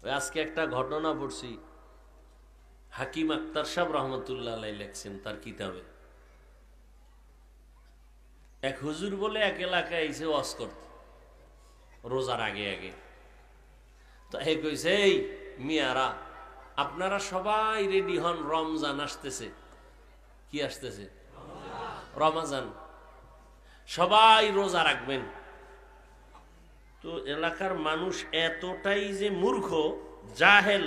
আজকে একটা ঘটনা পড়ছি, হাকিম আক্তার সাহেব রহমতুল্লাহ আলাইহি লেখছেন তার কিতাবে। এক হুজুর বলে এক এলাকায় এসে ওয়াজ করত রোজার আগে আগে। তো হে কইছে, এই মিয়ারা, আপনারা সবাই রেডি হন, রমজান আসতেছে। কি আসতেছে? রমজান। সবাই রোজা রাখবেন। তো এলাকার মানুষ এতটাই যে মূর্খ, জাহেল,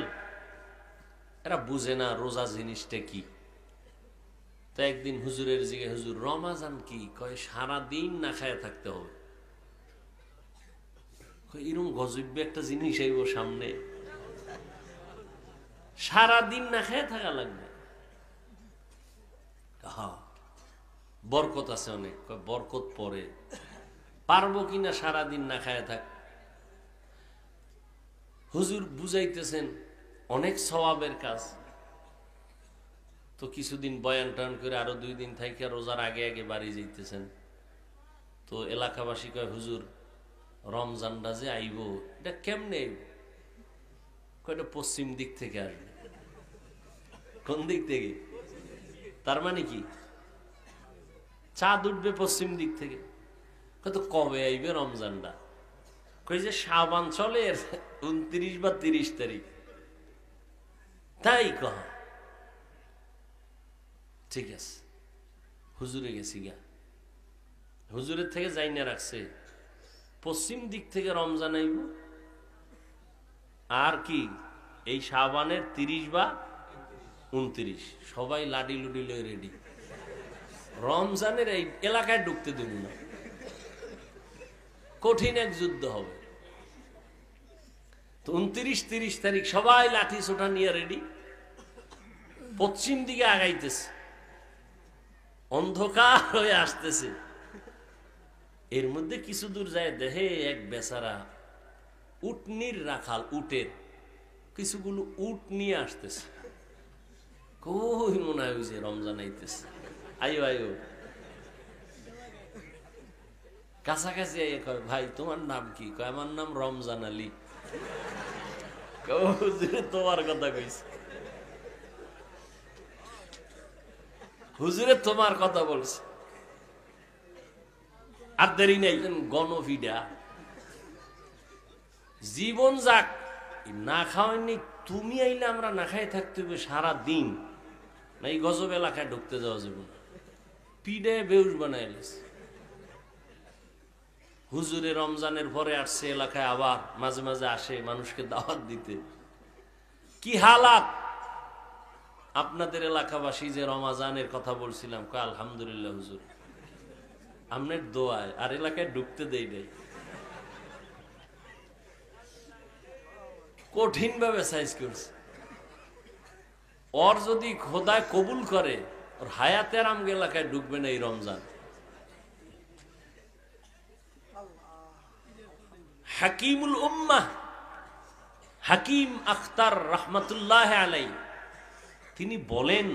এরা বুঝে না রোজা জিনিসটা কি। তো একদিন হুজুরের জিগে, হুজুর রমাজান কি? কয় সারাদিন না খায় থাকতে হবে। এরকম গজব একটা জিনিস আইব সামনে, সারাদিন না খায় থাকা লাগবে। হ্যাঁ, বরকত আছে অনেক। বরকত পরে পারবো কিনা সারাদিন না খায় থাক? হুজুর বুঝাইতেছেন অনেক সওয়াবের কাজ। তো কিছুদিন বয়ান টান করে আরো 2 দিন থাইকা রোজার আগে আগে বাড়ি যাইতেছেন। তো এলাকাবাসী কয়, হুজুর রমজানটা যে আইব, এটা কেমনে আইব? কয়টা পশ্চিম দিক থেকে আসবে। কোন দিক থেকে? তার মানে কি চাঁদ উঠবে পশ্চিম দিক থেকে। কত কবে আইবে রমজানটা? কই যে শাবান চলে 29 বা 30 তারিখ। তাই কহ, ঠিক আছে। হুজুরে গেছি গা, হুজুরের থেকে যাই না রাখছে পশ্চিম দিক থেকে রমজান আইব। আর কি এই শাবানের 30 বা 29 সবাই লাডি লুডি লয়ে রেডি। রমজানের এই এলাকায় ঢুকতে দেব না, কঠিন এক যুদ্ধ হবে। তো 29-30 তারিখ সবাই লাঠি সোটা নিয়ে রেডি, পশ্চিম দিকে আগাইতেছে, অন্ধকার হয়ে আসতেছে। এর মধ্যে কিছু দূর যায় দেখে এক বেচারা উটনির রাখাল, উটের কিছুগুলো উট নিয়ে আসতেছে। কই মনে হয় যে রমজান আইতেছে, আয়ো আয়ো। কাছাকাছি আইয়ে কয়, ভাই তোমার নাম কি? কয় আমার নাম রমজান আলী। তোমার কথা কইছে, হুজুরে তোমার কথা বলছে। আর দেরি নেই, গণভিডা জীবন যাক, না খাওয়াইনি তুমি আইলে আমরা না খাই থাকতে হবে সারা দিন। না এই গজব এলাকায় ঢুকতে যাওয়া যাবে না, পিডে বেউস বানাইলেছে। হুজুরে রমজানের পরে আসছে এলাকায়, আবার মাঝে মাঝে আসে মানুষকে দাওয়াত দিতে। কি হালাত আপনাদের এলাকাবাসী? যে রমজানের কথা বলছিলাম, কয় আলহামদুলিল্লাহ হুজুর আপনার দোয়ায়, আর এলাকায় ঢুকতে দেই নাই। কঠিন ভাবে সাইজ করছে। ওর যদি খোদায় কবুল করে, ওর হায়াতের আম এলাকায় ঢুকবে না এই রমজান। হাকিমুল উম্মাহ হাকিম আখতার রহমতুল্লাহ আলাই তিনি বলেন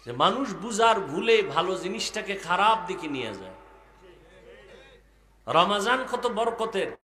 যে মানুষ বুঝার ভুলে ভালো জিনিসটাকে খারাপ দিকে নিয়ে যায়। রমজান কত বরকতের।